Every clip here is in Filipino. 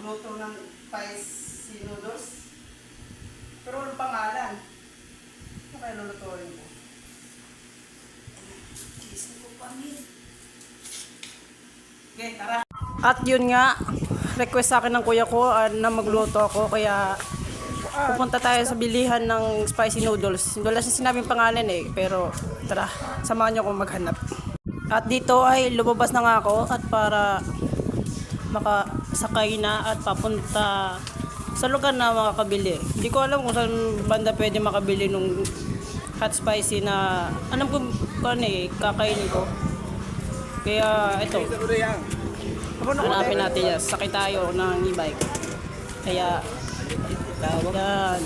magluto ng spicy noodles. Pero walang pangalan. Ano kaya lulutuin ko? Cheese ko pangit. Okay, tara. At yun nga, request sa akin ng kuya ko na magluto ako. Kaya pupunta tayo sa bilihan ng spicy noodles. Wala siya sinabing pangalan eh. Pero tara, samahan niyo akong maghanap. At dito ay lumabas na nga ako at para makasakay na at papunta sa lugar na makakabili. Hindi ko alam kung saan banda pwede makabili nung hot spicy na alam ko ano eh, kakainin ko. Kaya ito, hanapin natin yan. Sakay tayo ng e-bike. Kaya yan.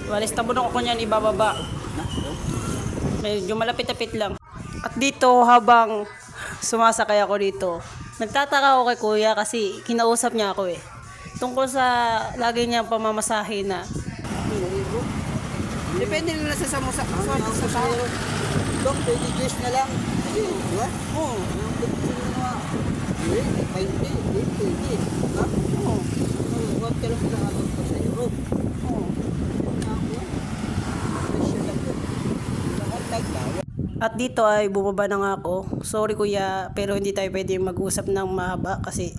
Walis tabunok ako niyan ibababa. Medyo malapit-lapit lang. At dito habang sumasakay ako dito, nagtataka ako kay kuya kasi kinausap niya ako eh. Tungkol sa lagi niyang pamamasahe na. Depende na sa samosa. Sa tao. Dok, 20 Gs na lang. Di ba? Oo. Hindi. Ha? Oo. Huwag ka lang nakatog pa sa Europe. Oo. At dito ay bumaba na nga ako. Sorry kuya, pero hindi tayo pwede mag-usap ng mahaba kasi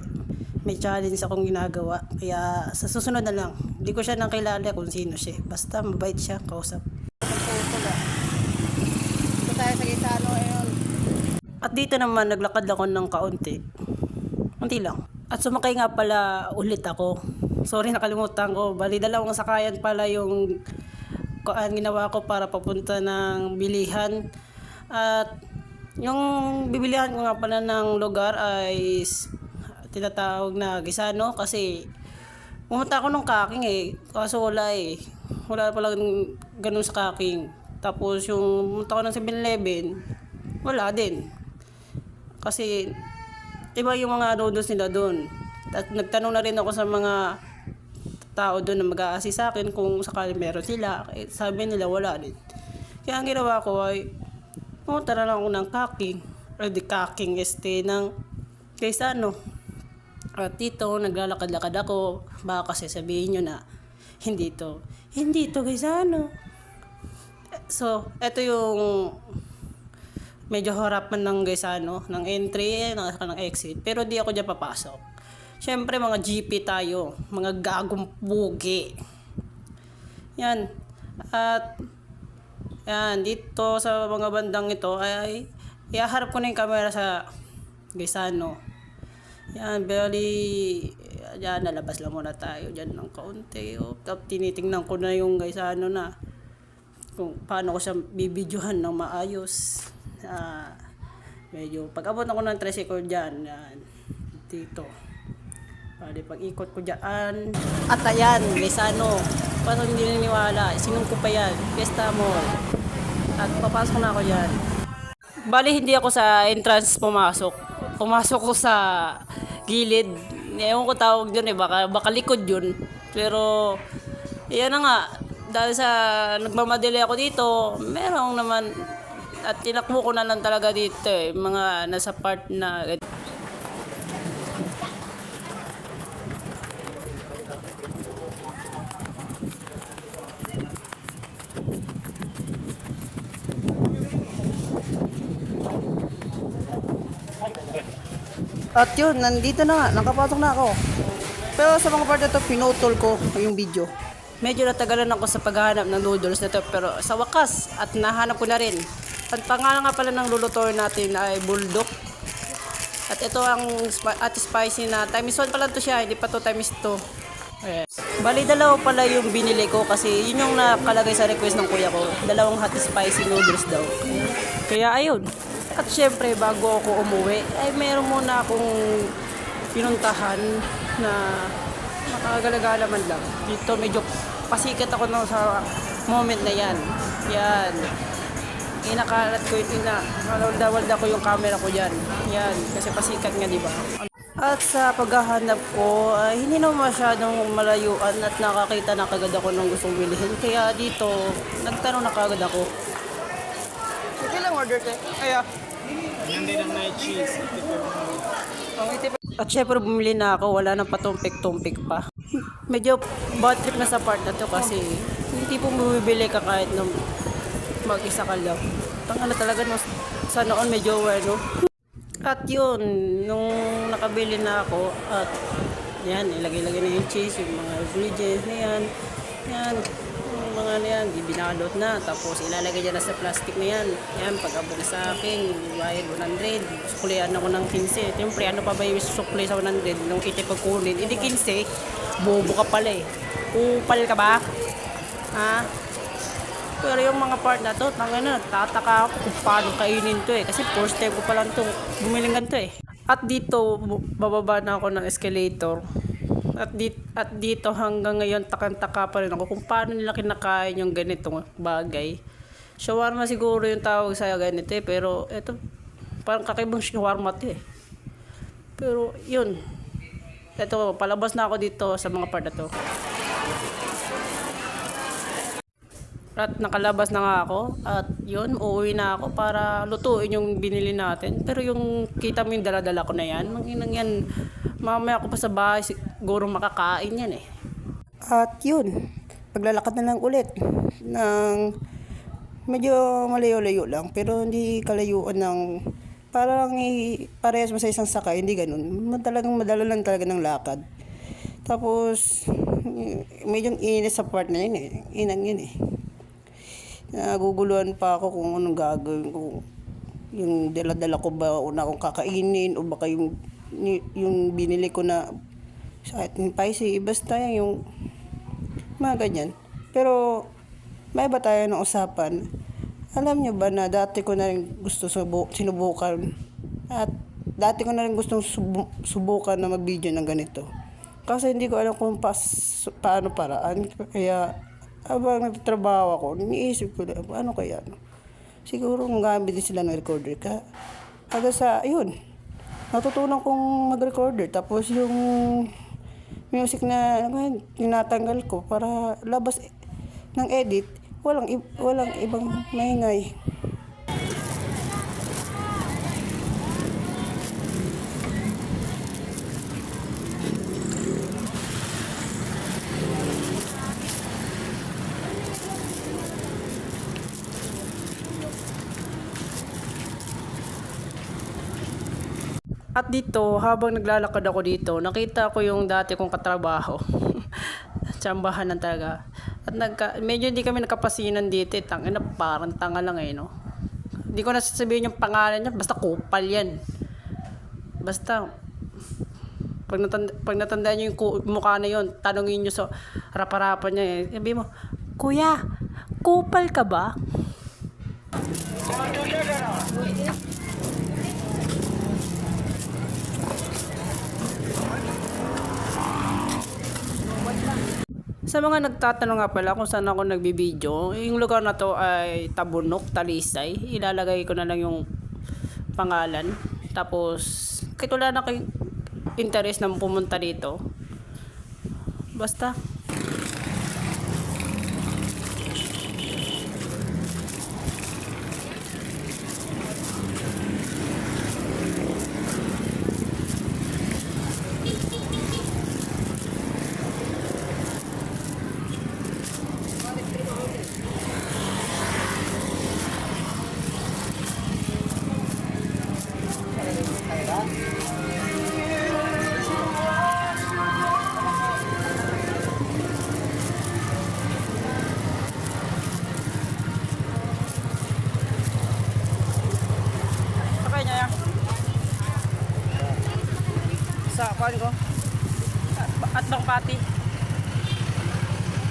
may challenge akong ginagawa. Kaya sa susunod na lang, hindi ko siya nang kilala kung sino siya. Basta mabait siya, kausap. Dito tayo sa Gisano ngayon. At dito naman naglakad ako ng kaunti. Unti lang. At sumakay nga pala ulit ako. Sorry, nakalimutan ko. Bali, dalawang sakayan pala yung ginawa ko para papunta ng bilihan. At yung bibilihan ko nga pala ng lugar ay tinatawag na Gisano kasi pumunta ako nung Kaking eh. Kaso wala eh. Wala pala ganun sa Kaking. Tapos yung pumunta ko ng 7-Eleven, wala din. Kasi iba yung mga noodles nila doon. At nagtanong na rin ako sa mga tao doon na mag-a-assist sa akin kung sakali meron sila. Sabi nila wala din. Kaya ang ginawa ko ay pumunta na lang ako ng Kaking. Or di Kaking ng Gisano. At dito naglalakad-lakad ako. Baka kasi sabihin nyo na hindi to Gisano. So eto yung medyo harapan ng Gisano, ng entry, ng exit. Pero di ako dyan papasok. Siyempre mga GP tayo, mga gagong bugi. Yan. At yan, dito sa mga bandang ito ay ihaharap ko na yung camera sa Gisano. Yan, bali, yan, nalabas lang muna tayo dyan ng kaunti. Tapos tinitingnan ko na yung Gisano na kung paano ko siya bibidyohan ng maayos. Medyo pag-abot ako ng tricycle dyan, yan, dito. Bali, pag-ikot ko dyan. At ayan, Gisano. Paano hindi naniwala? Sinungko pa yan. Fiesta Mall. At papasok na ako dyan. Bali, hindi ako sa entrance pumasok. Pumasok ko sa gilid. Ewan ko tawag dyan eh. Baka likod yun. Pero, yan na nga. Dahil sa nagmamadali ako dito, merong naman. At tinakbo ko na lang talaga dito eh. Mga nasa part na at yun, nandito na nga, nakapasok na ako. Pero sa mga part na ito, pinutol ko yung video. Medyo natagalan ako sa paghahanap ng noodles na ito, pero sa wakas, at nahanap ko na rin. At pangalan nga pala ng lulutuin natin ay Bulldog. At ito ang at spicy na times 1 pala ito siya, hindi pa to times 2. Ayan. Bali, dalawa pala yung binili ko kasi yun yung nakalagay sa request ng kuya ko. Dalawang hot spicy noodles daw. Kaya ayun. At syempre, bago ako umuwi, ay meron muna akong pinuntahan na makagalagala man lang. Dito medyo pasikat ako na sa moment na yan. Yan. Inakalat ko yung walda ko yung camera ko dyan. Yan. Kasi pasikat nga, di ba? At sa paghahanap ko, ay hindi naman masyadong malayuan at nakakita na kagad ako ng gustong bilhin. Kaya dito, nagtanong na kagad ako. Sige lang order te. Kaya. Yan din ang night cheese. At syempre bumili na ako, wala nang patumpik-tumpik pa. Medyo bad trip na sa part na to kasi hindi po bumibili ka kahit nung mag-isa ka lang. Tanga na talaga no, sa noon medyo ano. At yun, nung nakabili na ako at yan, ilagay-lagay na yung cheese, yung mga ingredients na yan. Yan, yung mga na yan, di binalot na. Tapos ilalagay dyan na sa plastic na yan. Yan, pag-abot na sa akin, bayad 100. Suklian ako ng 15. Siyempre, ano pa ba yung sukli sa 100? Nung kita pagkunin, hindi 15, bobo ka pala eh. Upal ka ba? Ha? Pero yung mga part na to, tanga na, tataka ako kung paano kainin to eh. Kasi first time ko pa lang to, bumiling ganito eh. At dito, bababa na ako ng escalator. At dito hanggang ngayon, takang-taka pa rin ako kung paano nila kinakain yung ganitong bagay. Shawarma siguro yung tawag sa ganito eh. Pero ito, parang kakaibang shawarma to eh. Pero yun. Ito, palabas na ako dito sa mga part na to. At nakalabas na nga ako at yun, uuwi na ako para lutuin yung binili natin. Pero yung kita mo yung dala-dala ko na yan, manginang yan, mamaya ako pa sa bahay siguro makakain yan eh. At yun, paglalakad na lang ulit ng medyo malayo-layo lang pero hindi kalayuan ng parang parehas mo sa isang sakay, hindi ganun. Talagang madala lang talaga ng lakad. Tapos medyo inis sa part na yun eh, inang yun eh. Naguguluhan pa ako kung anong gagawin ko. Yung dala-dala ko ba una akong kakainin o baka yung binili ko na sa ating paisi. Basta yung mga ganyan. Pero may ba tayo ng usapan? Alam nyo ba na dati ko na rin gusto sinubukan at dati ko na rin gustong subukan na mag-video ng ganito. Kasi hindi ko alam kung paano paraan. Kaya habang nagtatrabaho ako, iniisip ko na, ano kaya, no? Siguro gamit din sila ng recorder ka. Hanggang sa, yun, natutunan kong mag-recorder. Tapos yung music na tinatanggal ko para labas ng edit, walang ibang maingay. At dito, habang naglalakad ako dito, nakita ko yung dati kong katrabaho. Tsambahan na talaga. At medyo hindi kami nakapasinan dito. Tangina, parang tanga lang eh, no? Hindi ko nasasabihin yung pangalan niya, basta kupal yan. Basta, pag natandaan niyo yung mukha na yun, tanongin niyo sa harap-harapan niya eh. Sabi mo, Kuya, kupal ka ba? Sa mga nagtatanong nga pala kung saan ako nagbibideo, yung lugar na to ay Tabunok, Talisay. Ilalagay ko na lang yung pangalan. Tapos, kahit wala na kayong interest na pumunta dito, basta. Sakay niya yan. Sa kuhan ko. At bang pati.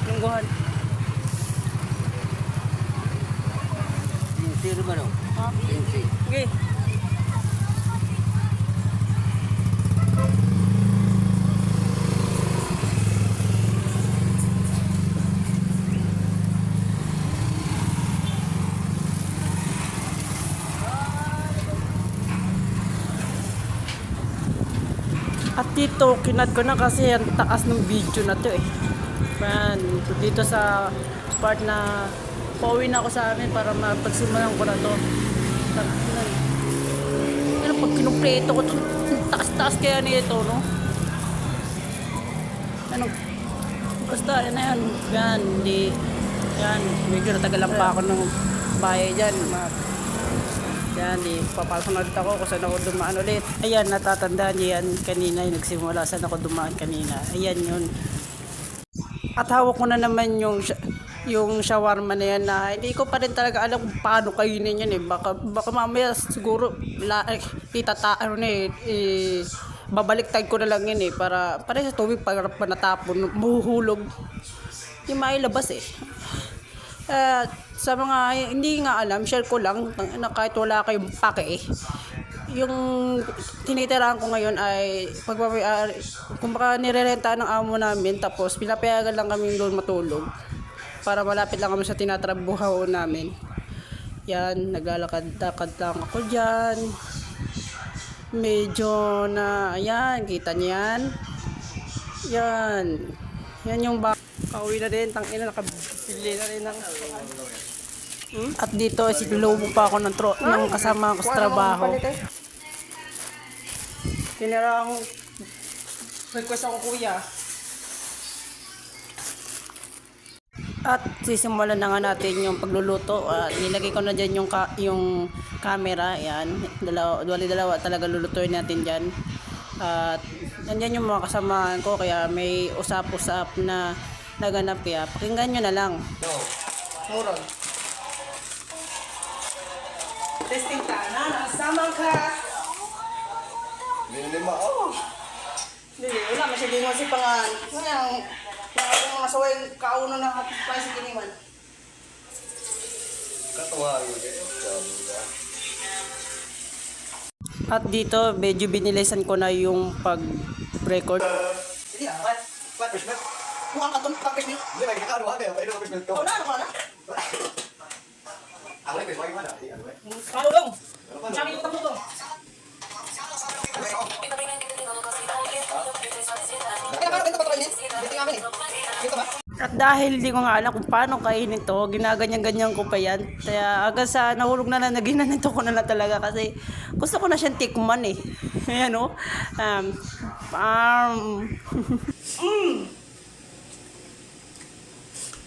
Lungguhan. Sincere ba no? Ha? Sincere. Okay. At dito, kinad ko na kasi ang taas ng video na to eh. Yan, dito sa part na pauwi na ako sa amin para mapagsimulan ko na to. Pero pag kinumpleto ko to, taas-taas kaya nito, no? Ano? Basta, yan na yan. Yan, di. Yan, medyo natagalan pa ako ng bahay dyan. Yan, di. Papasok na ulit ako kung saan ako dumaan ulit. Ayan, natatandaan niyo yan kanina. Yung nagsimula saan ako dumaan kanina. Ayan yun. At hawak ko na naman yung shawarma na yan na hindi ko pa rin talaga alam kung paano kainin yan eh. Baka mamaya siguro ano na babaliktad ko na lang yun eh para sa tubig para natapon, mahuhulog. Hindi mailabas eh. Sa mga hindi nga alam, share ko lang na kahit wala kayong pake eh. Yung tinitirahan ko ngayon ay kung baka nirerenta ng amo namin tapos pinapayagan lang kami doon matulog para malapit lang kami sa tinatrabuho namin. Yan, naglalakad-lakad lang ako dyan. Medyo na, ayan, kita niyan. Yan. Yan yung pauwi na din, tangina, nakabili na rin ng At dito, silubo pa ako ng kasama ko sa trabaho. Tinirang request ako kuya. At sisimulan na nga natin yung pagluluto. Nilagay ko na dyan yung camera. Yan. Dalawa talaga lulutuin natin dyan. At nandyan yung mga kasamaan ko. Kaya may usap-usap na naganap. Kaya pakinggan nyo na lang. Murag. Testing ka na. Nasamang ka. Lima, oh. Hindi, wala masyadong mo si pangan. Ngayon, yung mga saway kauno na hatipay sa kiniman. Katuwa yun. At dito, medyo binilisan ko na yung pag-record. Hindi what? Fishmelt? Kung ang katong pag-fishmelt? Hindi, may kakano ka kayo. Pwede ka fishmelt ko. Ano na? Ako lang, fishmelt mo na. Kalo lang! Saan yung tapos to? At dahil hindi ko nga alam kung paano kainin to, ginaganyan-ganyan ko pa yan. Kaya agad sa nahulog na naginanito ko na talaga kasi gusto ko na siyang tikman eh. Ayan o.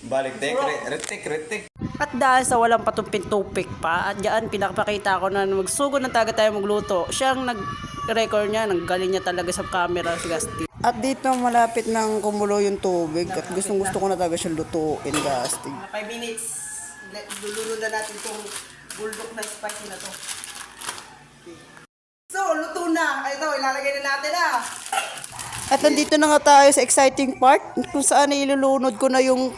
Balik, retik. At dahil sa walang patumpin-tupik pa, at diyan pinapakita ko na magsugod ng taga tayo magluto. Siyang nag-record niya, nanggaling niya talaga sa camera si Gasti. At dito malapit nang kumulo yung tubig at gusto ko na talaga siyang lutuin, Gasti. 5 minutes, lululo na natin itong bulldog na spicy na to. So, luto na. Ito, ilalagay na natin At nandito na nga tayo sa exciting part kung saan ilulunod ko na yung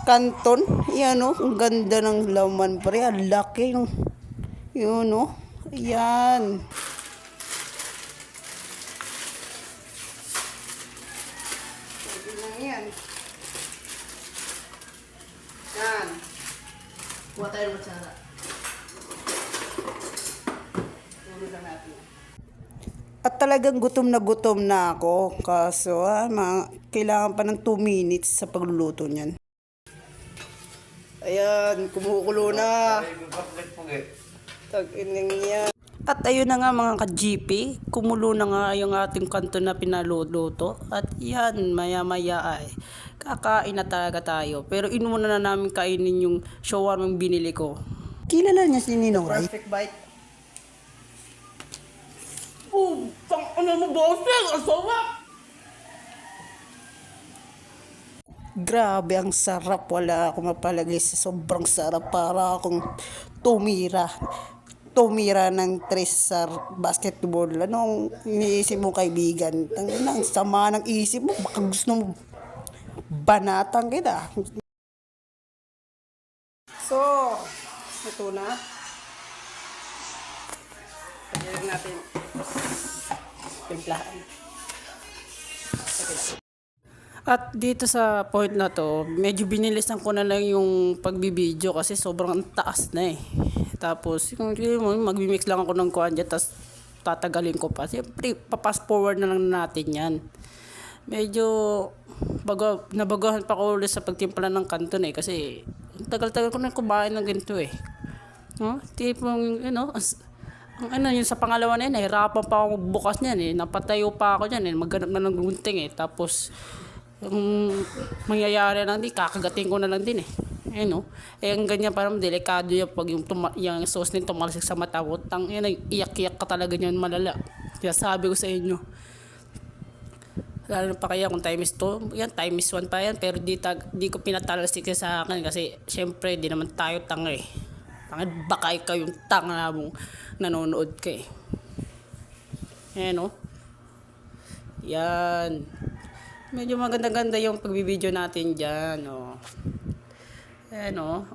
kanton. Yan o, ang ganda ng laman pre. Ang laki ng, yun o. Ayan. Pwede lang yan. Yan. Kuha tayo ng matsara. Tulog lang natin. At talagang gutom na ako. Kaso, kailangan pa ng 2 minutes sa pagluluto niyan. Ayan, kumukulo na. Tag-ining yan. At ayun na nga mga ka-GP, kumulo na nga yung ating kanto na pinaluluto. At yan, maya-maya ay kakain na talaga tayo. Pero inuna na namin kainin yung shawarma binili ko. Kilala niya si Ninong, right? Perfect bite. Oh, ano mo bossing? Ang sarap! Grabe, ang sarap. Wala akong mapalagay sa sobrang sarap. Para akong tumira ng 3 sa basketball. Anong iniisip mo kaibigan? Ang sama ng isip mo. Baka gusto mo banatang kita. So, ito na. Pagdirig natin. Timplahan. At dito sa point na to, medyo binilisan ko na lang yung pagbibideo kasi sobrang taas na eh. Tapos, magmimix lang ako ng kuhan dyan, tapos tatagalin ko pa. Siyempre, papas forward na lang natin yan. Medyo nabagahan pa ko ulit sa pagtimpla ng kanton eh kasi tagal-tagal ko na kumain ng ganito eh. Tipong, Ang ano, yun sa pangalawa na yun, nahirapan pa ako bukas niyan eh. Napatayo pa ako dyan eh. Magganap na ng gunting eh. Tapos, yung mangyayari lang din, kakagating ko na lang din eh. Ayun no. Eh, ang ganyan parang delikado yan pag yung sauce nito tumalsik sa mata mo. Yun, iyak-iyak ka talaga niyan malala. Kaya sabi ko sa inyo, lalo pa kaya kung times 2, yan, times 1 pa yan. Pero di ko pinatalsik sa akin kasi syempre, di naman tayo tanga eh. Baka ikaw yung tanga na mong nanonood ka eh. Ayan o. Yan. Medyo maganda-ganda yung pagbibideo natin dyan o. Ayan o.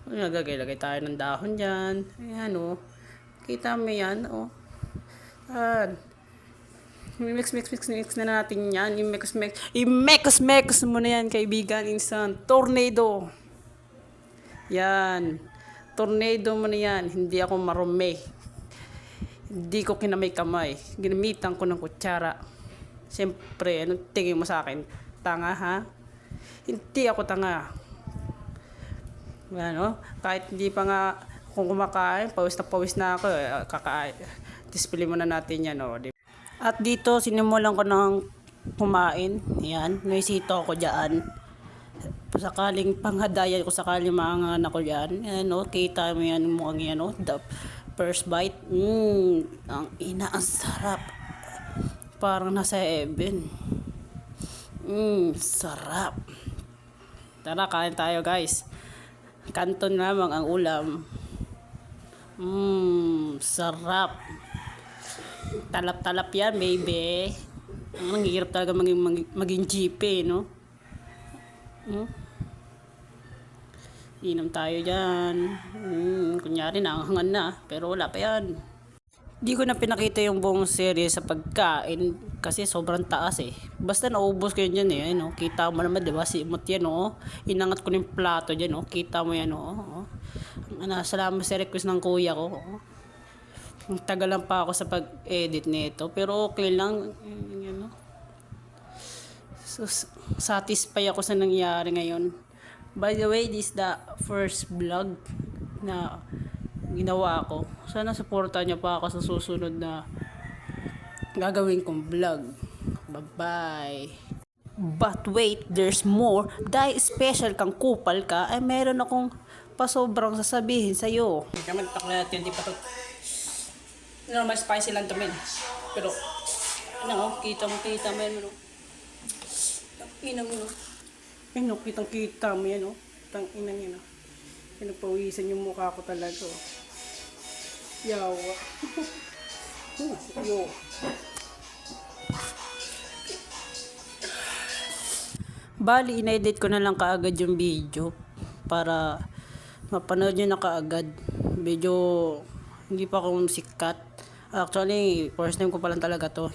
Nagagay-lagay tayo ng dahon dyan. Ayan o. Kita mo yan o. Ayan. Mix na natin yan. I-mekos mo na yan, kaibigan. Insan. Tornado. Yan. Tornado mo na yan. Hindi ako marumi. Hindi ko kinamay-kamay. Ginamitan ko ng kutsara. Siyempre, anong tingin mo sa akin? Tanga ha? Hindi ako tanga. Ano? Kahit hindi pa nga kung kumakain, pawis na ako. Kakain. Display mo na natin yan. O. At dito, sinimulan ko ng kumain. Yan. May sito ako dyan. Sakaling panghadayan ko, sakaling maangan ako dyan. Ano, kita mo yan, mukhang yan, the first bite. Ang ina, ang sarap. Parang nasa heaven. Sarap. Tara, kain tayo guys. Kanton lamang ang ulam. Sarap. Talap-talap yan, baby. Ang hirap talaga maging GP, no? Inom tayo dyan. Kunyari naanghangan na. Pero wala pa yan. Di ko na pinakita yung buong series sa pagkain. Kasi sobrang taas eh. Basta naubos ko yun dyan eh. Ano? Kita mo naman diba? Simot yan oh. Inangat ko ng plato dyan oh. Kita mo yan oh. Salamat sa request ng kuya ko oh. Tagal lang pa ako sa pag-edit nito. Pero okay lang. Yan oh. So, satisfy ako sa nangyari ngayon. By the way, this is the first vlog na ginawa ko. Sana supportan niyo pa ako sa susunod na gagawin kong vlog. Bye-bye. But wait, there's more. Dahil special kang kupal ka, ay meron akong pasobrang sasabihin sa'yo. Kaya magtakla natin, di pa ito. Normal spicy lang ito, men. Pero, ano, kita mo yan, Inang mo. Ano, kitang-kita mo yan, oh. Tang-inang yan, oh. Pinapawisan yung mukha ko talaga, oh. Yawa. Yo. Bali, inedit ko na lang kaagad yung video para mapanood nyo na kaagad. Video, hindi pa akong sikat. Actually, first time ko pa lang talaga to.